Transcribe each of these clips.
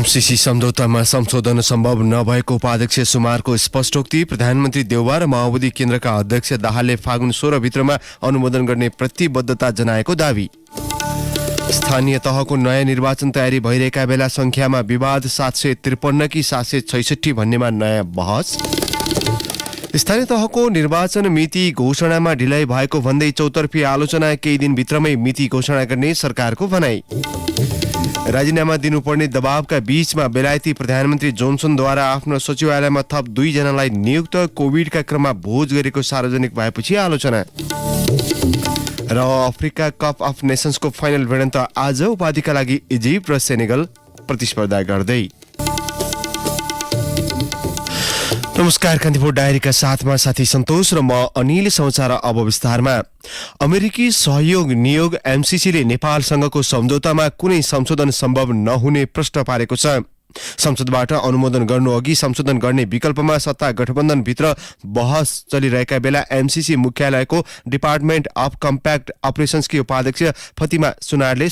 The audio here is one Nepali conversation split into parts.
एमसीसी सम्झौतामा संशोधन सम्भव नभएको उपाध्यक्ष सुमारको स्पष्टोक्ति। प्रधानमन्त्री देउवा र माओवादी केन्द्रका अध्यक्ष दाहालले फागुन 16 भित्रमा अनुमोदन गर्ने प्रतिबद्धता जनाएको दावी। स्थानीय तहको नयाँ निर्वाचन तयारी भइरहेका बेला संख्यामा विवाद 753 कि 766 भन्नेमा नयाँ बहस। स्थानीय तहको निर्वाचन मिति घोषणामा ढिलाइ भएको भन्दै चौतर्फी आलोचना, केही दिनभित्रमै मिति घोषणा गर्ने सरकारको भनाई। राजीनामा दिनुपर्ने दबावका बीचमा बेलायती प्रधानमन्त्री जोन्सनद्वारा आफ्नो सचिवालयमा थप 2 जनालाई नियुक्त। कोभिडका क्रममा भोज गरेको सार्वजनिक भएपछि आलोचना। र अफ्रिका कप अफ नेसन्सको फाइनल भिडन्त आज। उपाधिका लागि इजिप्ट र सेनेगल प्रतिस्पर्धा गर्दै। नमस्कार, कान्तिपुर डायरीका साथमा साथी सन्तोष र म अनिल। समाचार अब विस्तारमा। अमेरिकी सहयोग नियोग एमसीसीले नेपालसँगको सम्झौतामा कुनै संशोधन सम्भव नहुने प्रश्न पारेको छ। संसदबाट अनुमोदन गर्नु अघि संशोधन गर्ने विकल्पमा सत्ता गठबन्धनभित्र बहस चलिरहेका बेला एमसीसी मुख्यालयको डिपार्टमेन्ट अफ कम्प्याक्ट अपरेसन्सकी उपाध्यक्ष फतिमा सुमारले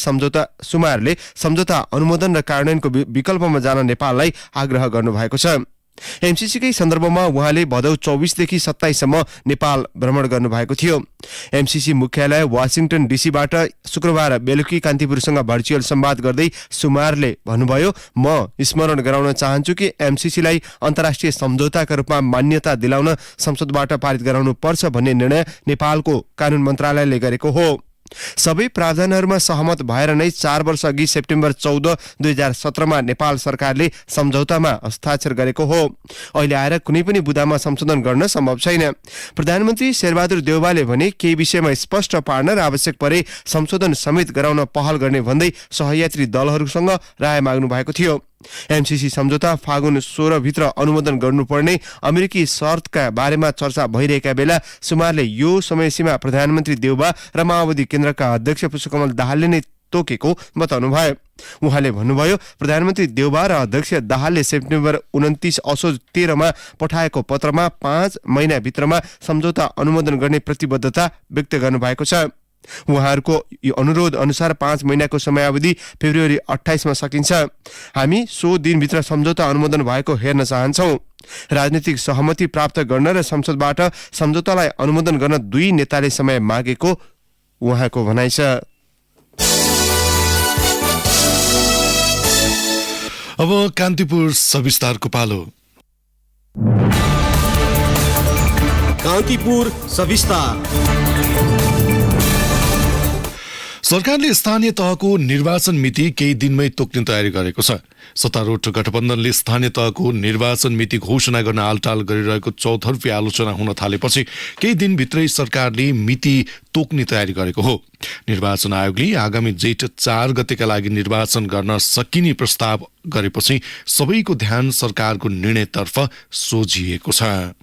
सम्झौता अनुमोदन र कार्यान्वयनको विकल्पमा जान नेपाललाई आग्रह गर्नुभएको छ। एमसीसीकै सन्दर्भमा उहाँले भदौ 24 देखि 27 सम्म नेपाल भ्रमण गर्नुभएको थियो। एमसीसी मुख्यालय वाशिङटन डीसीबाट शुक्रबार बेलुकी कान्तिपुरसँग भर्चुअल संवाद गर्दै सुमारले भन्नुभयो, म स्मरण गराउन चाहन्छु कि एमसीसीलाई अन्तर्राष्ट्रिय सम्झौताका रूपमा मान्यता दिलाउन संसदबाट पारित गराउनु पर्छ भन्ने निर्णय नेपालको कानून मन्त्रालयले गरेको हो। सबै प्रावधानहरूमा सहमत भएर नै 4 वर्ष अघि सेप्टेम्बर 14, 2017मा नेपाल सरकारले सम्झौतामा हस्ताक्षर गरेको हो। अहिले आएर कुनै पनि बुदामा संशोधन गर्न सम्भव छैन। प्रधानमन्त्री शेरबहादुर देउवाले भने केही विषयमा स्पष्ट पार्न र आवश्यक परे संशोधन समेत गराउन पहल गर्ने भन्दै सहयात्री दलहरूसँग राय माग्नु भएको थियो। एमसीसी सम्झौता फागुन 16 भित्र अनुमोदन गर्नुपर्ने अमेरिकी शर्तका बारेमा चर्चा भइरहेका बेला सुमारले यो समयसीमा प्रधानमन्त्री देउवा र माओवादी केन्द्रका अध्यक्ष पुष्पकमल दाहालले नै तोकेको बताउनु भयो। उहाँले भन्नुभयो, प्रधानमन्त्री देउवा र अध्यक्ष दाहालले सेप्टेम्बर 29 असोज 13 मा पठाएको पत्रमा 5 महिनाभित्रमा सम्झौता अनुमोदन गर्ने प्रतिबद्धता व्यक्त गर्नुभएको छ। उहाँहरूको अनुरोध अनुसार 5 महिनाको समयावधि फेब्रुअरी 28 मा सकिन्छ। हामी सो दिनभित्र सम्झौता अनुमोदन भएको हेर्न चाहन्छौँ। राजनीतिक सहमति प्राप्त गर्न र संसदबाट सम्झौतालाई अनुमोदन गर्न 2 नेताले समय मागेको उहाँको भनाइ छ। अब कान्तिपुर सविस्तारको पालो। कान्तिपुर सविस्तार। सरकारले स्थानीय तहको निर्वाचन मिति केही दिनमै तोक्ने तयारी गरेको छ। सत्तारूढ गठबन्धनले स्थानीय तहको निर्वाचन मिति घोषणा गर्न आलटाल गरिरहेको चौतर्फी आलोचना हुन थालेपछि केही दिनभित्रै सरकारले मिति तोक्ने तयारी गरेको हो। निर्वाचन आयोगले आगामी जेठ 4 गतेका लागि निर्वाचन गर्न सकिने प्रस्ताव गरेपछि सबैको ध्यान सरकारको निर्णयतर्फ सोझिएको छ।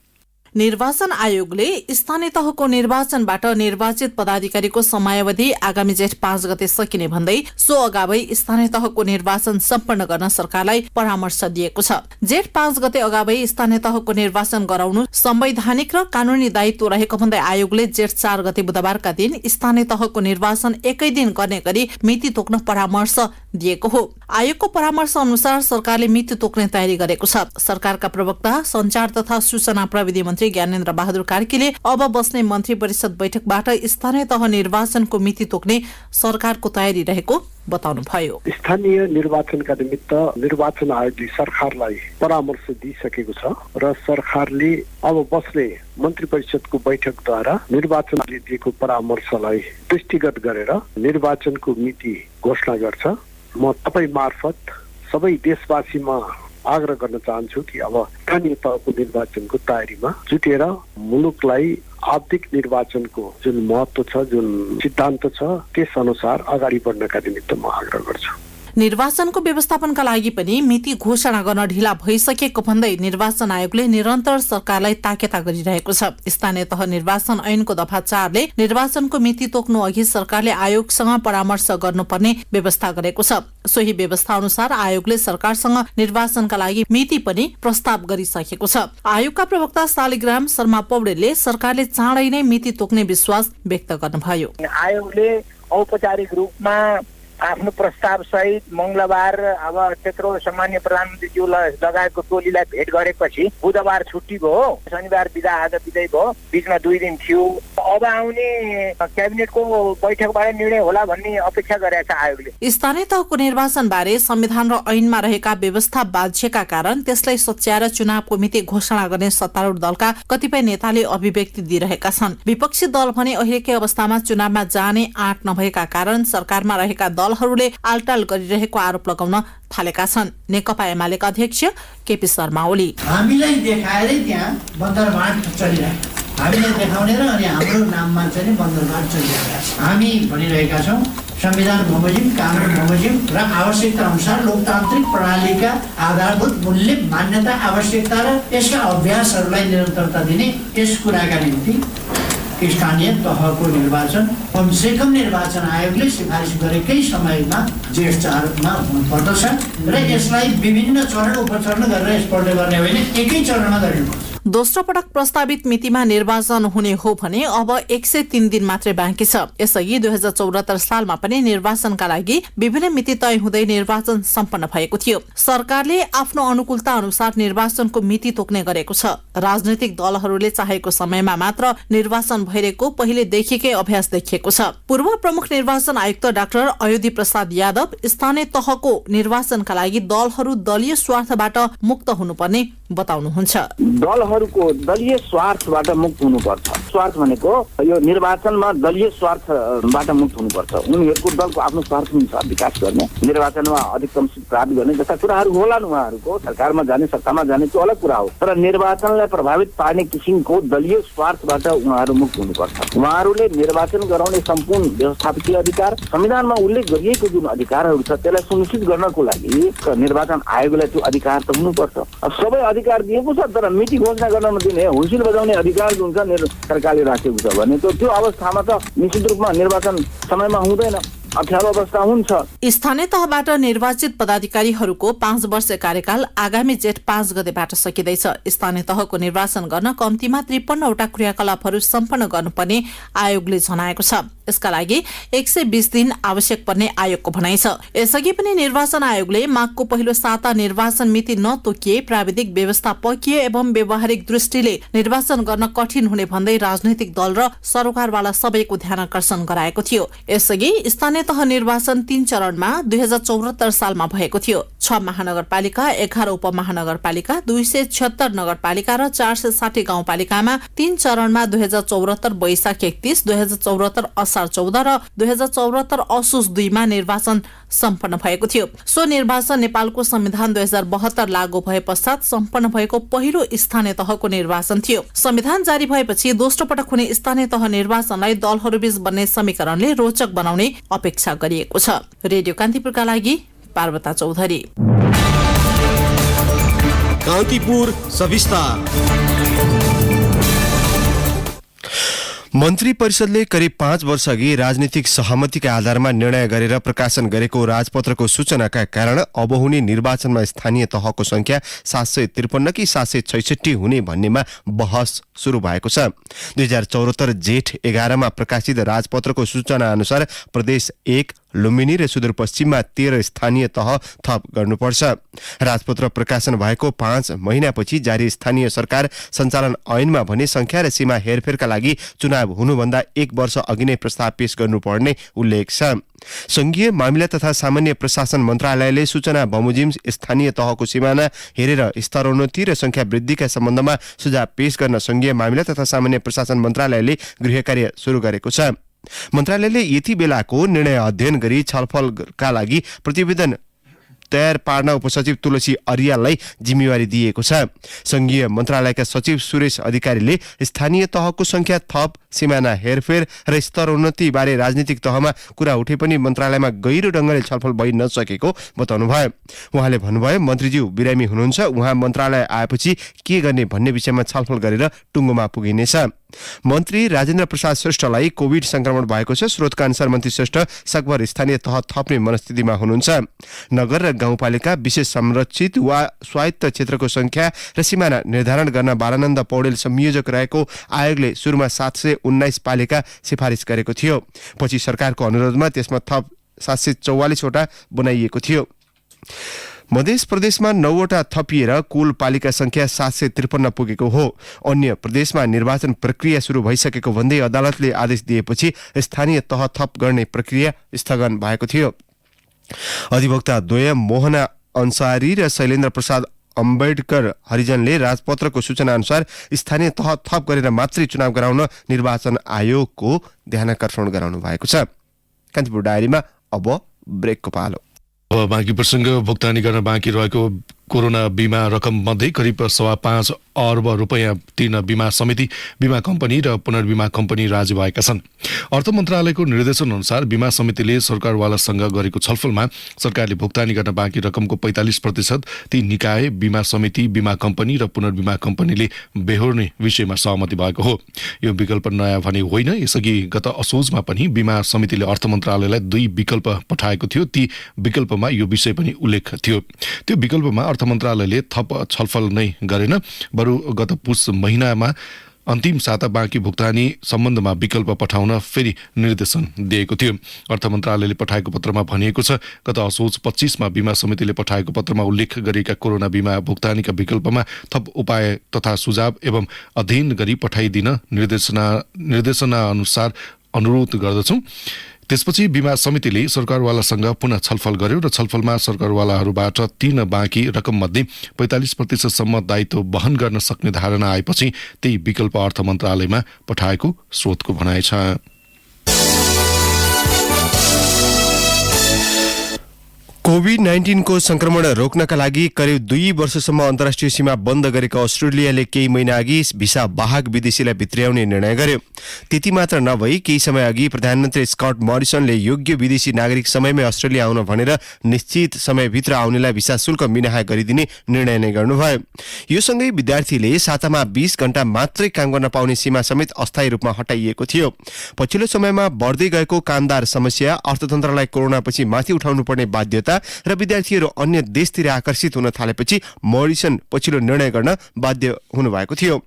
निर्वाचन आयोगले स्थानीय तहको निर्वाचनबाट निर्वाचित पदाधिकारीको समयावधि आगामी जेठ 5 गते सकिने भन्दै सो अगावै स्थानीय तहको निर्वाचन सम्पन्न गर्न सरकारलाई परामर्श दिएको छ। जेठ 5 गते अगावै स्थानीय तहको निर्वाचन गराउनु संवैधानिक र कानूनी दायित्व रहेको भन्दै आयोगले जेठ 4 गते बुधबारका दिन स्थानीय तहको निर्वाचन एकै दिन गर्ने गरी मिति तोक्न परामर्श दिएको हो। आयोगको परामर्श अनुसार सरकारले मिति तोक्ने तयारी गरेको छ। सरकारका प्रवक्ता संचार तथा सूचना प्रविधि मन्त्री ज्ञानेन्द्र बहादुर कार्कीले अब बस्ने मन्त्री परिषद बैठकबाट स्थानीय तह निर्वाचनको मिति तोक्ने सरकारको तयारी रहेको बताउनुभयो। स्थानीय निर्वाचनका निमित्त निर्वाचन आयोगले सरकारलाई परामर्श दिइसकेको छ र सरकारले अब बस्ने मन्त्री परिषदको बैठकद्वारा निर्वाचनले दिएको परामर्शलाई दृष्टिगत गरेर निर्वाचनको मिति घोषणा गर्छ। म तपाईँ मार्फत सबै देशवासीमा आग्रह गर्न चाहन्छु कि अब स्थानीय तहको निर्वाचनको तयारीमा जुटेर मुलुकलाई आवधिक निर्वाचनको जुन महत्व छ, जुन सिद्धान्त छ, त्यस अनुसार अगाडि बढ्नका निमित्त म आग्रह गर्छु। निर्वाचनको व्यवस्थापनका लागि पनि मिति घोषणा गर्न ढिला भइसकेको भन्दै निर्वाचन आयोगले निरन्तर सरकारलाई ताकेता गरिरहेको छ। स्थानीय तह निर्वाचन ऐनको दफा 4 ले निर्वाचनको मिति तोक्नु अघि सरकारले आयोगसँग परामर्श गर्नुपर्ने व्यवस्था गरेको छ। सोही व्यवस्था अनुसार आयोगले सरकारसँग निर्वाचनका लागि मिति पनि प्रस्ताव गरिसकेको छ। आयोगका प्रवक्ता शालिग्राम शर्मा पौडेलले सरकारले चाँडै नै मिति तोक्ने विश्वास व्यक्त गर्नुभयो। आयोगले औपचारिक रूपमा आफ्नो प्रस्ताव सहित मंगलबार अब त्यत्रो सामान्य प्रधानमन्त्रीज्यू लगायतको टोलीलाई भेट गरेपछि बुधबार छुट्टी भयो, शनिबार बिदा आज बिदै भयो, बीचमा 2 दिन थियो। अब आउने क्याबिनेटको बैठकबाट निर्णय होला भन्ने अपेक्षा गरेको छ आयोगले। स्थानीय तहको निर्वाचन बारे संविधान र ऐनमा रहेका व्यवस्था बाध्यका कारण त्यसलाई सच्याएर चुनावको मिति घोषणा गर्ने सत्तारूढ दलका कतिपय नेताले अभिव्यक्ति दिइरहेका छन्। विपक्षी दल भने अहिलेकै अवस्थामा चुनावमा जाने आँट नभएका कारण सरकारमा रहेका दलहरूले आलटाल गरिरहेको आरोप लगाउन थालेका छन्। नेकपा एमालेका अध्यक्ष केपी शर्मा ओली हामीलाई देखाएरै त्यहाँ बन्दरबाँड चलिरहेको, हामीले देखाउने र अनि हाम्रो नाममा चाहिँ बन्दरबाँड चलिरहेका छ। हामी भनिरहेका छौँ संविधान बमोजिम, कानुन बमोजिम र आवश्यकता अनुसार लोकतान्त्रिक प्रणालीका आधारभूत मूल्य, मान्यता, आवश्यकता र यसका अभ्यासहरूलाई निरन्तरता दिने यस कुराका निम्ति स्थानीय तहको निर्वाचन कमसे कम निर्वाचन आयोगले सिफारिस गरेकै समयमा जेठ 4 मा हुनुपर्दछ र यसलाई विभिन्न चरण उपचरण गरेर यसपल्ट गर्ने होइन, एकै चरणमा गर्नुपर्छ। दोस्रो पटक प्रस्तावित मितिमा निर्वाचन हुने हो भने अब 103 दिन मात्रै बाँकी छ। यसअघि 2074 सालमा पनि निर्वाचनका लागि विभिन्न मिति तय हुँदै निर्वाचन सम्पन्न भएको थियो। सरकारले आफ्नो अनुकूलता अनुसार निर्वाचनको मिति तोक्ने गरेको छ। राजनैतिक दलहरूले चाहेको समयमा मात्र निर्वाचन भइरहेको पहिलेदेखिकै अभ्यास देखिएको छ। पूर्व प्रमुख निर्वाचन आयुक्त डाक्टर अयोधी प्रसाद यादव स्थानीय तहको निर्वाचनका लागि दलहरू दलीय स्वार्थबाट मुक्त हुनुपर्ने बताउनुहुन्छ। दलहरूको दलीय स्वार्थबाट मुक्त हुनुपर्छ। स्वार्थ भनेको यो निर्वाचनमा दलीय स्वार्थबाट मुक्त हुनुपर्छ। उनीहरूको दलको आफ्नो स्वार्थ हुन्छ, विकास गर्ने, निर्वाचनमा अधिकतम सिट प्राप्त गर्ने जस्ता कुराहरू होलान्। उहाँहरूको सरकारमा जाने, सत्तामा जाने त्यो अलग कुरा हो, तर निर्वाचनलाई प्रभावित पार्ने किसिमको दलीय स्वार्थबाट उहाँहरू मुक्त हुनुपर्छ। उहाँहरूले निर्वाचन गराउने सम्पूर्ण व्यवस्थापकीय अधिकार, संविधानमा उल्लेख गरिएको जुन अधिकारहरू छ त्यसलाई सुनिश्चित गर्नको लागि निर्वाचन आयोगलाई त्यो अधिकार त हुनुपर्छ। सबै अधिकार दिएको छ, तर मिति घोषणा गर्न नदिने, हुइसिल बजाउने अधिकार जुन छ सरकारले राखेको छ भने त्यो अवस्थामा त निश्चित रूपमा निर्वाचन समयमा हुँदैन, अप्ठ्यारो अवस्था हुन्छ। स्थानीय तहबाट निर्वाचित पदाधिकारीहरूको 5 वर्ष कार्यकाल आगामी जेठ 5 गतेबाट सकिँदैछ। स्थानीय तहको निर्वाचन गर्न कम्तीमा 53 वटा क्रियाकलापहरू सम्पन्न गर्नुपर्ने आयोगले जनाएको छ। यसका लागि 120 दिन आवश्यक पर्ने आयोगको भनाइ छ। यसअघि पनि निर्वाचन आयोगले माघको पहिलो साता निर्वाचन मिति नतोकिए प्राविधिक व्यवस्थापकीय एवं व्यवहारिक दृष्टिले निर्वाचन गर्न कठिन हुने भन्दै राजनैतिक दल र सरकारवाला सबैको ध्यान आकर्षण गराएको थियो। यसअघि स्थानीय तह निर्वाचन 3 चरणमा 2074 सालमा भएको थियो। 6 महानगरपालिका, 11 उपमहानगरपालिका, 276 नगरपालिका र 460 गाउँपालिकामा 3 चरणमा 2074 वैशाख 31, 2074 असार 14 र 2074 असोज 2 मा निर्वाचन सम्पन्न भएको थियो। सो निर्वाचन नेपालको संविधान 2072 लागू भए पश्चात सम्पन्न भएको पहिलो स्थानीय तहको निर्वाचन थियो। संविधान जारी भएपछि दोस्रो पटक हुने स्थानीय तह निर्वाचनलाई दलहरूबीच बन्ने समीकरणले रोचक बनाउने अपेक्षा गरिएको छ। रेडियो कान्तिपुरका लागि पार्वता चौधरी। कान्तिपुर सविस्तार। मन्त्री परिषदले करिब 5 वर्ष अघि राजनीतिक सहमतिका आधारमा निर्णय गरेर प्रकाशन गरेको राजपत्रको सूचनाका कारण अब हुने निर्वाचनमा स्थानीय तहको संख्या 753 कि 766 हुने भन्नेमा बहस सुरु भएको छ। 2074 जेठ 11 मा प्रकाशित राजपत्रको सूचना अनुसार प्रदेश 1 लुम्बिनी र सुदूरपश्चिममा 13 स्थानीय तह थप गर्नुपर्छ। राजपत्र प्रकाशन भएको 5 महिनापछि जारी स्थानीय सरकार सञ्चालन ऐनमा भने संख्या र सीमा हेरफेरका लागि चुनाव हुनुभन्दा 1 वर्ष अघि नै प्रस्ताव पेश गर्नुपर्ने उल्लेख छ। संघीय मामिला तथा सामान्य प्रशासन मन्त्रालयले सूचना बमोजिम स्थानीय तहको सिमाना हेरेर स्तरोन्नति र संख्या वृद्धिका सम्बन्धमा सुझाव पेश गर्न संघीय मामिला तथा सामान्य प्रशासन मन्त्रालयले गृह कार्य सुरु गरेको छ। मन्त्रालयले यति बेलाको निर्णय अध्ययन गरी छलफलका लागि प्रतिवेदन तयार पार्न उपसचिव तुलसी अरियाललाई जिम्मेवारी दिएको छ। संघीय मन्त्रालयका सचिव सुरेश अधिकारीले स्थानीय तहको संख्या थप, सिमाना हेरफेर र स्तरोन्नति बारे राजनीतिक तहमा कुरा उठे पनि मन्त्रालयमा गहिरो ढङ्गले छलफल भइ नसकेको बताउनुभयो। उहाँले भन्नुभयो, मन्त्रीज्यू बिरामी हुनुहुन्छ, उहाँ मन्त्रालय आएपछि के गर्ने भन्ने विषयमा छलफल गरेर टुङ्गोमा पुगिनेछ। मन्त्री राजेन्द्र प्रसाद श्रेष्ठलाई कोभिड संक्रमण भएको छ। स्रोतका अनुसार मन्त्री श्रेष्ठ सकभर स्थानीय तह थप्ने मनस्थितिमा हुनुहुन्छ। नगर र गाउँपालिका, विशेष संरक्षित वा स्वायत्त क्षेत्रको संख्या र सिमाना निर्धारण गर्न बालानन्द पौडेल संयोजक रहेको आयोगले सुरुमा 719 पालिका सिफारिस गरेको थियो। पछि सरकारको अनुरोधमा त्यसमा थप 744 वटा बनाइएको थियो। मध्य प्रदेशमा 9 वटा थपिएर कुल पालिका संख्या 753 पुगेको हो। अन्य प्रदेशमा निर्वाचन प्रक्रिया सुरु भइसकेको भन्दै अदालतले आदेश दिएपछि स्थानीय तह थप गर्ने प्रक्रिया स्थगन भएको थियो। अधिवक्ता द्वय मोहना अन्सारी र शैलेन्द्र प्रसाद अम्बेडकर हरिजनले राजपत्रको सूचना अनुसार स्थानीय तह थप गरेर मात्रै चुनाव गराउन निर्वाचन आयोगको ध्यानाकर्षण गराउनु भएको छ। कान्तिपुर डायरीमा अब ब्रेकको पालो। अब बाँकी प्रसङ्ग। भुक्तानी गर्न बाँकी रहेको कोरोना बीमा रकम मध्ये करिब 5.25 अर्ब रुपैयाँ तिर्न बीमा समिति, बीमा कम्पनी र पुनर्बीमा कम्पनी राजी भएका छन्। अर्थ मन्त्रालयको निर्देशन अनुसार बीमा समितिले सरकारवालासँग गरेको छलफलमा सरकारले भुक्तानी गर्न बाँकी रकमको 45% ती निकाय, बीमा समिति, बीमा कम्पनी र पुनर्बीमा कम्पनीले बेहोर्ने विषयमा सहमति भएको हो। यो विकल्प नयाँ भने होइन। यसअघि गत असोजमा पनि बीमा समितिले अर्थ मन्त्रालयलाई 2 विकल्प पठाएको थियो। ती विकल्पमा यो विषय पनि उल्लेख थियो। त्यो विकल्पमा अर्थ मन्त्रालयले थप छलफल नै गरेन, बरु गत पुस महिनामा अन्तिम साता बाँकी भुक्तानी सम्बन्धमा विकल्प पठाउन फेरि निर्देशन दिएको थियो। अर्थ मन्त्रालयले पठाएको पत्रमा भनिएको छ, गत असोज 25 मा बीमा समितिले पठाएको पत्रमा उल्लेख गरेका कोरोना बीमा भुक्तानीका विकल्पमा थप उपाय तथा सुझाव एवं अध्ययन गरी पठाइदिन निर्देशना अनुसार अनुरोध गर्दछौं। त्यसपछि बीमा समितिले सरकारवालासँग पुनः छलफल गर्यो र छलफलमा सरकारवालाहरूबाट तिर्न बाँकी रकम मध्ये 45% सम्म दायित्व वहन गर्न सक्ने धारणा आएपछि त्यही विकल्प अर्थ मन्त्रालयमा पठाएको स्रोतको भनाइ छ। कोभिड-19 को संक्रमण रोक्नका लागि करिब 2 वर्षसम्म अन्तर्राष्ट्रिय सीमा बन्द गरेको अस्ट्रेलियाले केही महिना अघि भिसा बाहक विदेशीलाई भित्र्याउने निर्णय गर्यो। त्यति मात्र नभई केही समय अघि प्रधानमन्त्री स्कट मरिसनले योग्य विदेशी नागरिक समयमै अस्ट्रेलिया आउन भनेर निश्चित समयभित्र आउनेलाई भिसा शुल्क मिनाहा गरिदिने निर्णय नै गर्नुभयो। यो सँगै विद्यार्थीले सातामा 20 घण्टा मात्रै काम गर्न पाउने सीमा समेत अस्थायी रूपमा हटाइएको थियो। पछिल्लो समयमा बढ्दै गएको कामदार समस्या, अर्थतन्त्रलाई कोरोनापछि माथि उठाउनु पर्ने बाध्यता र विद्यार्थीहरू अन्य देशतिर आकर्षित हुन थालेपछि मोरिसन पछिल्लो निर्णय गर्न बाध्य हुनुभएको थियो।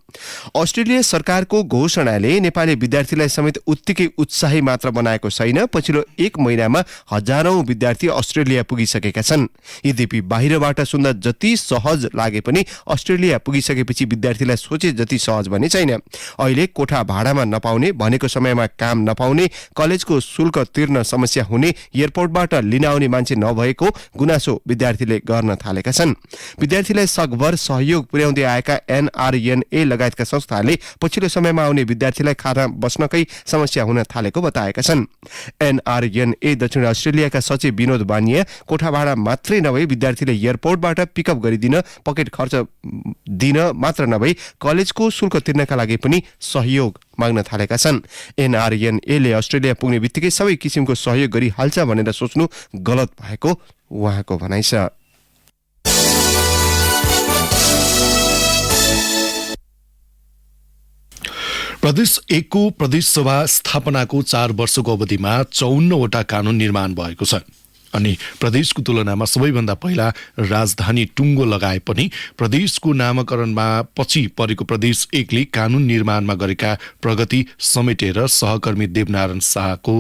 अस्ट्रेलिया सरकारको घोषणाले नेपाली विद्यार्थीलाई समेत उत्तिकै उत्साही मात्र बनाएको छैन। पछिल्लो 1 महिनामा हजारौं विद्यार्थी अस्ट्रेलिया पुगिसकेका छन्। यद्यपि बाहिरबाट सुन्दा जति सहज लागे पनि अस्ट्रेलिया पुगिसकेपछि विद्यार्थीलाई सोचे जति सहज भने छैन। अहिले कोठा भाडामा नपाउने, भनेको समयमा काम नपाउने, कलेजको शुल्क तिर्न समस्या हुने, एयरपोर्टबाट लिन आउने मान्छे नभएको गुनासो विद्यार्थीले गर्न थालेका छन्। विद्यार्थीलाई सकभर सहयोग पुर्याउँदै आएका NRNA लगायतका संस्थाहरूले पछिल्लो समयमा आउने विद्यार्थीलाई खाना बस्नकै समस्या हुन थालेको बताएका छन्। NRNA दक्षिण अस्ट्रेलियाका सचिव विनोद बानिया कोठा भाडा मात्रै नभई विद्यार्थीले एयरपोर्टबाट पिकअप गरिदिन, पकेट खर्च दिन मात्र नभई कलेजको शुल्क तिर्नका लागि पनि सहयोग माग्न थालेका छन्। NRNA ले अस्ट्रेलिया पुग्ने बित्तिकै सबै किसिमको सहयोग गरिहाल्छ भनेर सोच्नु गलत भएको उहाँको भनाइ छ। प्रदेश 1 को प्रदेश सभा स्थापनाको 4 वर्षको अवधिमा 54 वटा कानून निर्माण भएको छ। अनि प्रदेशको तुलनामा सबैभन्दा पहिला राजधानी टुङ्गो लगाए पनि प्रदेशको नामकरणमा पछि परेको प्रदेश 1 ले कानून निर्माणमा गरेका प्रगति समेटेर सहकर्मी देवनारायण शाहको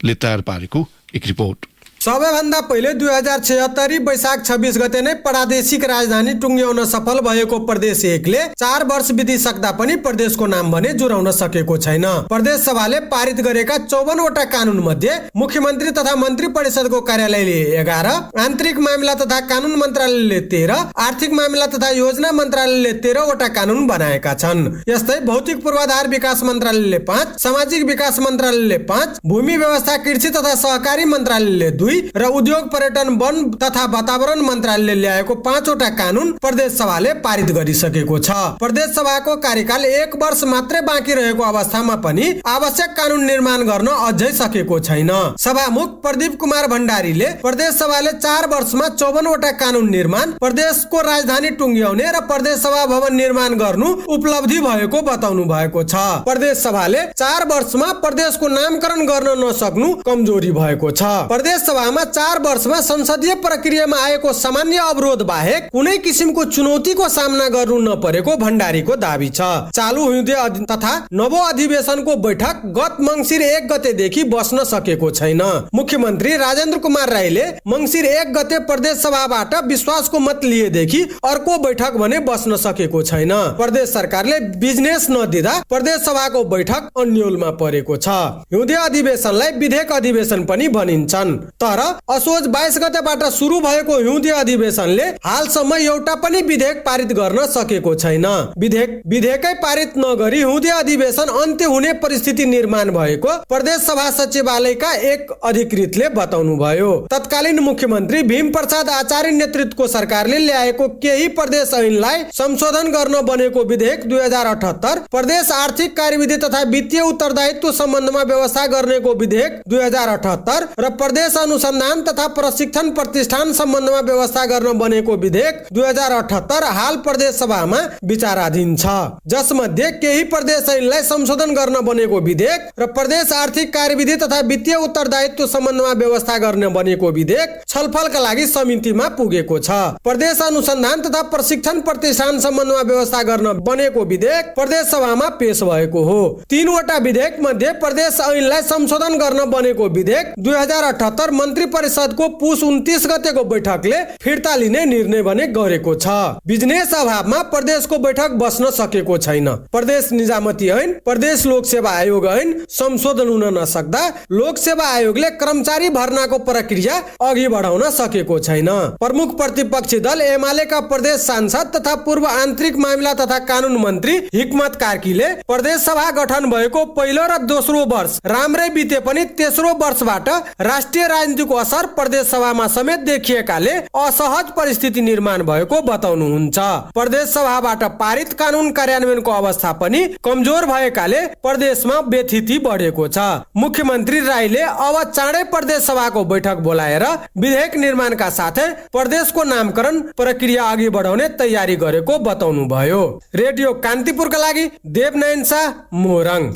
तयार पारेको एक रिपोर्ट। सबैभन्दा पहिले 2076 वैशाख 26 गते नै प्रादेशिक राजधानी टुङ्ग्याउन सफल भएको प्रदेश 1 ले 4 वर्ष बितिसक्दा पनि प्रदेशको नाम भने जुराउन सकेको छैन। प्रदेश सभाले पारित गरेका 54 वटा कानून मध्ये मुख्यमन्त्री तथा मन्त्री परिषदको कार्यालयले 11, आन्तरिक मामिला तथा कानून मन्त्रालयले 13, आर्थिक मामिला तथा योजना मन्त्रालयले 13 वटा कानून बनाएका छन्। यस्तै भौतिक पूर्वाधार विकास मन्त्रालयले 5, सामाजिक विकास मन्त्रालयले 5, भूमि व्यवस्था कृषि तथा सहकारी मन्त्रालयले 2 र उद्योग पर्यटन वन तथा वातावरण मन्त्रालयले ल्याएको 5 वटा कानून प्रदेश सभाले पारित गरिसकेको छ। प्रदेश सभाको कार्यकाल 1 वर्ष मात्रै बाँकी रहेको अवस्थामा पनि आवश्यक कानून निर्माण गर्न अझै सकेको छैन। सभामुख प्रदीप कुमार भण्डारीले प्रदेश सभाले 4 वर्षमा 54 वटा कानून निर्माण, प्रदेशको राजधानी टुङ्ग्याउने र प्रदेश सभा भवन निर्माण गर्नु उपलब्धि भएको बताउनु भएको छ। प्रदेश सभाले 4 वर्षमा प्रदेशको नामकरण गर्न नसक्नु कमजोरी भएको छ। प्रदेश सभा सभामा 4 वर्षमा संसदीय प्रक्रियामा आएको सामान्य अवरोध बाहेक कुनै किसिमको चुनौतीको सामना गर्नु नपरेको भण्डारीको दाबी छ। चालु हिउँदे तथा नवो अधिवेशनको बैठक गत मङ्सिर 1 गतेदेखि बस्न सकेको छैन। मुख्यमन्त्री राजेन्द्र कुमार राईले मङ्सिर 1 गते प्रदेश सभाबाट विश्वासको मत लिएदेखि अर्को बैठक भने बस्न सकेको छैन। प्रदेश सरकारले बिजनेस नदिँदा प्रदेश सभाको बैठक अन्यलमा परेको छ। हिउँदे अधिवेशनलाई विधेयक अधिवेशन पनि भनिन्छन्, तर असोज 22 गतेबाट सुरु भएको हिउँदे अधिवेशनले हालसम्म एउटा पनि विधेयक पारित गर्न सकेको छैन। विधेयकै पारित नगरी हिउँदे अधिवेशन अन्त्य हुने परिस्थिति निर्माण भएको प्रदेश सभा सचिवालयका एक अधिकृतले बताउनु भयो। तत्कालीन मुख्यमन्त्री भीम प्रसाद आचार्य नेतृत्वको सरकारले ल्याएको केही प्रदेश ऐनलाई संशोधन गर्न बनेको विधेयक 2078, प्रदेश आर्थिक कार्यविधि तथा वित्तीय उत्तरदायित्व सम्बन्धमा व्यवस्था गर्नेको विधेयक 2078 र प्रदेश अनुसन्धान तथा प्रशिक्षण प्रतिष्ठान सम्बन्धमा व्यवस्था गर्न बनेको विधेयक 2078 हाल प्रदेश सभामा विचाराधीन छ, जसमध्ये केही प्रदेश ऐनलाई संशोधन गर्न बनेको विधेयक र प्रदेश आर्थिक कार्यविधि तथा वित्तीय उत्तरदायित्व सम्बन्धमा व्यवस्था गर्न बनेको विधेयक छलफलका लागि समितिमा पुगेको छ। प्रदेश अनुसन्धान तथा प्रशिक्षण प्रतिष्ठान सम्बन्धमा व्यवस्था गर्न बनेको विधेयक प्रदेश सभामा पेश भएको हो। 3 वटा विधेयक मध्ये प्रदेश ऐनलाई संशोधन गर्न बनेको विधेयक 2078 मन्त्री परिषदको पुस 29 गतेको बैठकले फिर्ता लिने निर्णय भने गरेको छ। बिजनेस अभावमा प्रदेशको बैठक बस्न सकेको छैन। प्रदेश निजामती ऐन, प्रदेश लोकसेवा आयोग ऐन संशोधन हुन नसक्दा लोकसेवा आयोगले कर्मचारी भर्नाको प्रक्रिया अघि बढाउन सकेको छैन। प्रमुख प्रतिपक्षी दल एमालेका प्रदेश सांसद तथा पूर्व आन्तरिक मामिला तथा कानून मन्त्री हिक्मत कार्कीले प्रदेश सभा गठन भएको पहिलो र दोस्रो वर्ष राम्रै बिते पनि तेस्रो वर्षबाट राष्ट्रिय राजनीतिको असर प्रदेश सभामा समेत देखिएकाले असहज परिस्थिति निर्माण भएको बताउनुहुन्छ। प्रदेश सभाबाट पारित कानून कार्यान्वयनको अवस्था पनि कमजोर भएकाले प्रदेशमा व्यथिति बढेको छ। मुख्यमन्त्री राईले अब चाँडै प्रदेश सभाको बैठक बोलाएर विधेयक निर्माणका साथै प्रदेशको नामकरण प्रक्रिया अघि बढाउने तयारी गरेको बताउनु भयो। रेडियो कान्तिपुरका लागि देवनयन शाह, मोरङ।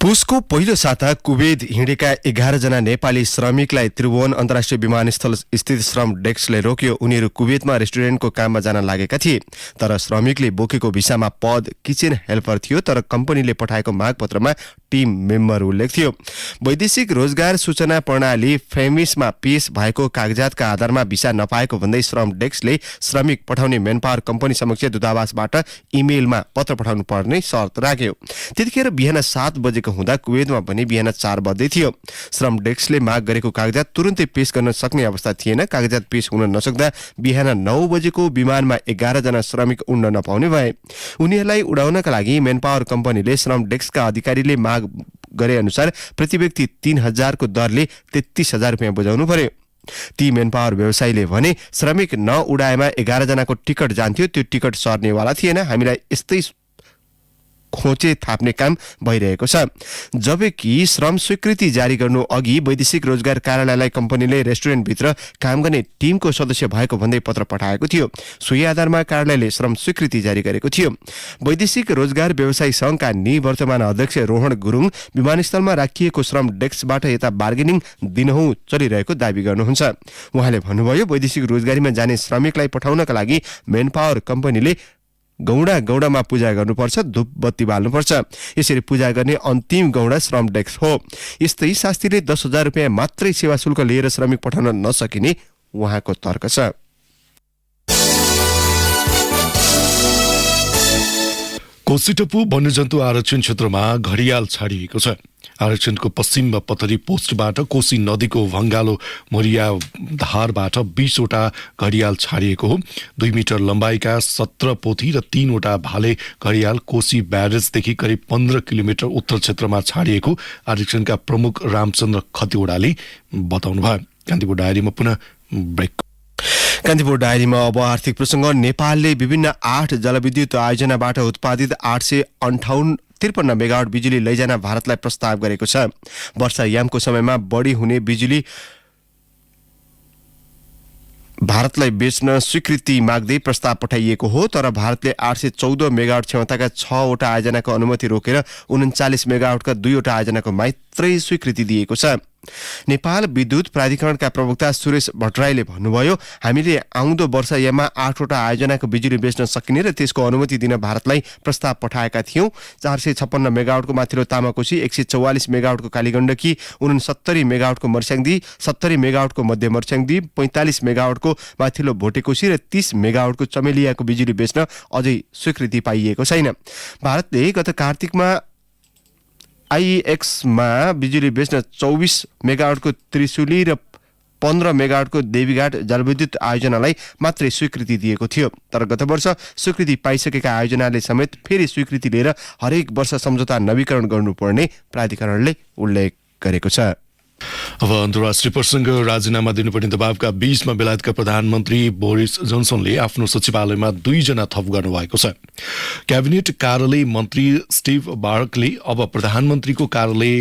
पुसको पहिलो साता कुवेत हिँडेका 11 जना नेपाली श्रमिकलाई त्रिभुवन अन्तर्राष्ट्रिय विमानस्थल स्थित श्रम डेस्कले रोक्यो। उनीहरू कुवेतमा रेस्टुरेन्टको काममा जान लागेका थिए, तर श्रमिकले बोकेको भिसामा पद किचन हेल्पर थियो, तर कम्पनीले पठाएको मागपत्रमा टिम मेम्बर उल्लेख थियो। वैदेशिक रोजगार सूचना प्रणाली फेमिसमा पेश भएको कागजातका आधारमा भिसा नपाएको भन्दै श्रम डेस्कले श्रमिक पठाउने मेनपावर कम्पनी समक्ष दूतावासबाट इमेलमा पत्र पठाउनु पर्ने शर्त राख्यो। त्यतिखेर बिहान 7 बजेको हुँदा कुवेतमा पनि बिहान 4 बज्दै थियो। श्रम डेस्कले माग गरेको कागजात तुरुन्तै पेश गर्न सक्ने अवस्था थिएन। कागजात पेश हुन नसक्दा बिहान 9 बजेको विमानमा 11 जना श्रमिक उड्न नपाउने भए। उनीहरूलाई उडाउनका लागि मेनपावर कम्पनीले श्रम डेस्कका अधिकारीले माग गरे अनुसार प्रति व्यक्ति 3000 को दरले 33,000 रुपियाँ बुझाउनु पर्यो। ती मेनपावर व्यवसायीले भने श्रमिक नउडाएमा 11 जनाको टिकट जान्थ्यो, त्यो टिकट सर्नेवाला थिएन। हामीलाई यस्तै खोचे थाप्ने काम भइरहेको छ। जबकि श्रम स्वीकृति जारी गर्नु अघि वैदेशिक रोजगार कार्यालयलाई कम्पनीले रेस्टुरेन्टभित्र काम गर्ने टिमको सदस्य भएको भन्दै पत्र पठाएको थियो। सोही आधारमा कार्यालयले श्रम स्वीकृति जारी गरेको थियो। वैदेशिक रोजगार व्यवसायी संघका निवर्तमान अध्यक्ष रोहन गुरुङ विमानस्थलमा राखिएको श्रम डेस्कबाट यता बार्गेनिङ दिनहुँ चलिरहेको दावी गर्नुहुन्छ। उहाँले भन्नुभयो, वैदेशिक रोजगारीमा जाने श्रमिकलाई पठाउनका लागि मेनपावर कम्पनीले गौडामा पूजा गर्नुपर्छ, धूप बत्ती बाल्नुपर्छ। यसरी पूजा गर्ने अन्तिम गौडा श्रम डेस्क हो। यस्तै शास्त्रीले 10,000 रुपियाँ मात्रै सेवा शुल्क लिएर श्रमिक पठाउन नसकिने उहाँको तर्क छ। कोसीटपु वन्यजन्तु आरक्षण क्षेत्रमा घडियाल छाडिएको छ। आरक्षणको पश्चिम पथरी पोस्टबाट कोसी नदीको भङ्गालो मोरिया धारबाट 20 वटा घडियाल छाडिएको हो। 2 मिटर लम्बाइका 17 पोथी र 3 वटा भाले घडियाल कोसी ब्यारेजदेखि करिब 15 किलोमिटर उत्तर क्षेत्रमा छाडिएको आरक्षणका प्रमुख रामचन्द्र खतिवड़ाले बताउनुभयो। कान्तिपुर डायरीमा पुनः ब्रेक। कान्तिपुर डायरीमा अब आर्थिक प्रसङ्ग। नेपालले विभिन्न 8 जलविद्युत आयोजनाबाट उत्पादित 853 मेगावाट बिजुली लैजान भारतलाई प्रस्ताव गरेको छ। वर्षायामको समयमा बढी हुने बिजुली भारतलाई बेच्न स्वीकृति माग्दै प्रस्ताव पठाइएको हो, तर भारतले 814 मेगावाट क्षमताका 6वटा आयोजनाको अनुमति रोकेर 39 मेगावाटका 2वटा आयोजनाको मात्रै स्वीकृति दिएको छ। नेपाल विद्युत प्राधिकरणका प्रवक्ता सुरेश भट्टराईले भन्नुभयो, हामीले आउँदो वर्ष याममा 8वटा आयोजनाको बिजुली बेच्न सकिने र त्यसको अनुमति दिन भारतलाई प्रस्ताव पठाएका थियौं। 456 मेगावाटको माथिल्लो तामाकोशी, 144 मेगावाटको कालीगण्डकी, 69 मेगावाटको मर्स्याङदी, 70 मेगावाटको मध्य मर्स्याङदी, 45 मेगावाटको माथिल्लो भोटेकोशी र 30 मेगावाटको चमेलियाको बिजुली बेच्न अझै स्वीकृति पाइएको छैन। भारतले गत कार्तिकमा आईएक्समा बिजुली बेच्न 24 मेगावाटको त्रिशुली र 15 मेगावाटको देवीघाट जलविद्युत आयोजनालाई मात्रै स्वीकृति दिएको थियो। तर गत वर्ष स्वीकृति पाइसकेका आयोजनाले समेत फेरि स्वीकृति लिएर हरेक वर्ष सम्झौता नवीकरण गर्नुपर्ने प्राधिकरणले उल्लेख गरेको छ। अब अन्तर्राष्ट्रिय प्रसङ्ग, राजीनामा दिनुपर्ने दबावका बीचमा बेलायतका प्रधानमन्त्री बोरिस जोन्सनले आफ्नो सचिवालयमा 2 जना थप गर्नुभएको छ। क्याबिनेट कार्यालय मन्त्री स्टिभ बार्कले अब प्रधानमन्त्रीको कार्यालय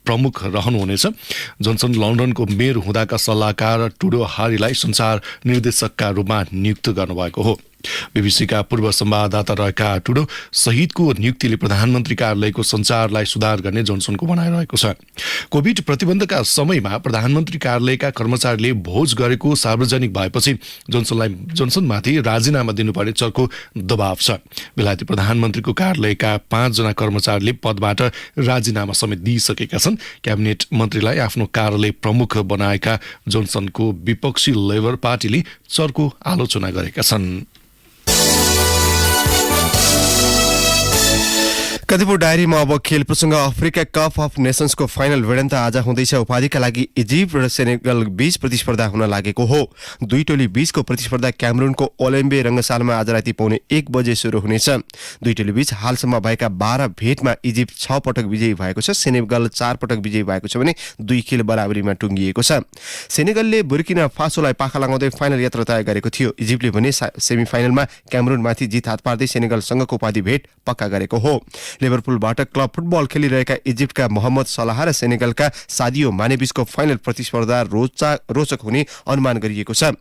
प्रमुख रहनुहुनेछ। जोन्सन लन्डनको मेयर हुँदाका सल्लाहकार टुडो हारीलाई संचार निर्देशकका रूपमा नियुक्त गर्नुभएको हो। बीबीसीका पूर्व संवाददाता रहेका टुडो सहितको नियुक्तिले प्रधानमन्त्री कार्यालयको सञ्चारलाई सुधार गर्ने जोन्सनको भनाइरहेको छ। कोभिड प्रतिबन्धका समयमा प्रधानमन्त्री कार्यालयका कर्मचारीले भोज गरेको सार्वजनिक भएपछि जोन्सनमाथि राजीनामा दिनुपर्ने चर्को दबाव छ। बेलायती प्रधानमन्त्रीको कार्यालयका 5 जना कर्मचारीले पदबाट राजीनामा समेत दिइसकेका छन्। क्याबिनेट मन्त्रीलाई आफ्नो कार्यालय प्रमुख बनाएका जोन्सनको विपक्षी लेबर पार्टीले चर्को आलोचना गरेका छन्। कतिपय डायरीमा अब खेल प्रसङ्ग। अफ्रिका कप अफ नेसन्सको फाइनल भिडन्त आज हुँदैछ। उपाधिका लागि इजिप्ट र सेनेगल बीच प्रतिस्पर्धा हुन लागेको हो। 2 टोली बीचको प्रतिस्पर्धा क्यामरूनको ओलेम्बे रङ्गशालामा आज राति 1:15 बजे सुरु हुनेछ। 2 टोली बीच हालसम्म भएका 12 भेटमा इजिप्ट 6 पटक विजयी भएको छ। सेनेगल 4 पटक विजयी भएको छ भने 2 खेल बराबरीमा टुङ्गिएको छ। सेनेगलले बुर्किना फासोलाई पाखा लगाउँदै फाइनल यात्रा तय गरेको थियो। इजिप्टले भने सेमिफाइनलमा क्यामरूनमाथि जित हात पार्दै सेनेगलसँगको उपाधि भेट पक्का गरेको हो। लिभरपुलबाट क्लब फुटबल खेलिरहेका इजिप्टका मोहम्मद सलाह र सेनेगलका सादियो माने बीचको फाइनल प्रतिस्पर्धा रोचक हुने अनुमान गरिएको छ।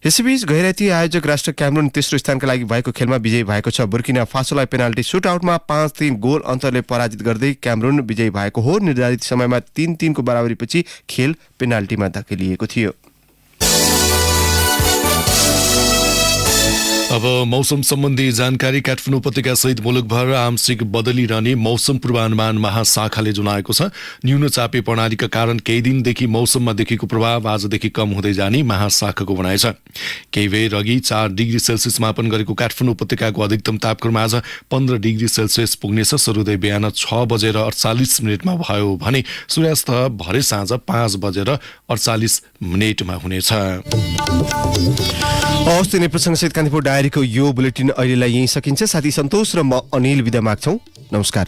यसैबीच गैराती आयोजक राष्ट्र क्यामरून तेस्रो स्थानका लागि भएको खेलमा विजयी भएको छ। बुर्किना फासोलाई पेनाल्टी सुटआउटमा 5-3 गोल अन्तरले पराजित गर्दै क्यामरून विजयी भएको हो। निर्धारित समयमा 3-3 को बराबरीपछि खेल पेनाल्टीमा धकेलिएको थियो। अब मौसम सम्बन्धी जानकारी। काठमाडौँ उपत्यका सहित मुलुकभर आंशिक बदली रहने मौसम पूर्वानुमान महाशाखाले जनाएको छ। न्यून चापे प्रणालीका कारण केही दिनदेखि मौसममा देखिएको प्रभाव आजदेखि कम हुँदै जाने महाशाखाको भनाइ छ। केही बेर अघि 4 डिग्री सेल्सियस मापन गरेको काठमाडौँ उपत्यकाको अधिकतम तापक्रम आज 15 डिग्री सेल्सियस पुग्नेछ। सूर्योदय बिहान 6:48 भयो भने सूर्यास्त भरे साँझ 5:48 हुनेछ। हवस्, तिनै प्रसङ्गसहित कान्तिपुर डायरीको यो बुलेटिन अहिलेलाई यहीँ सकिन्छ। साथी सन्तोष र म अनिल बिदा माग्छौँ। नमस्कार।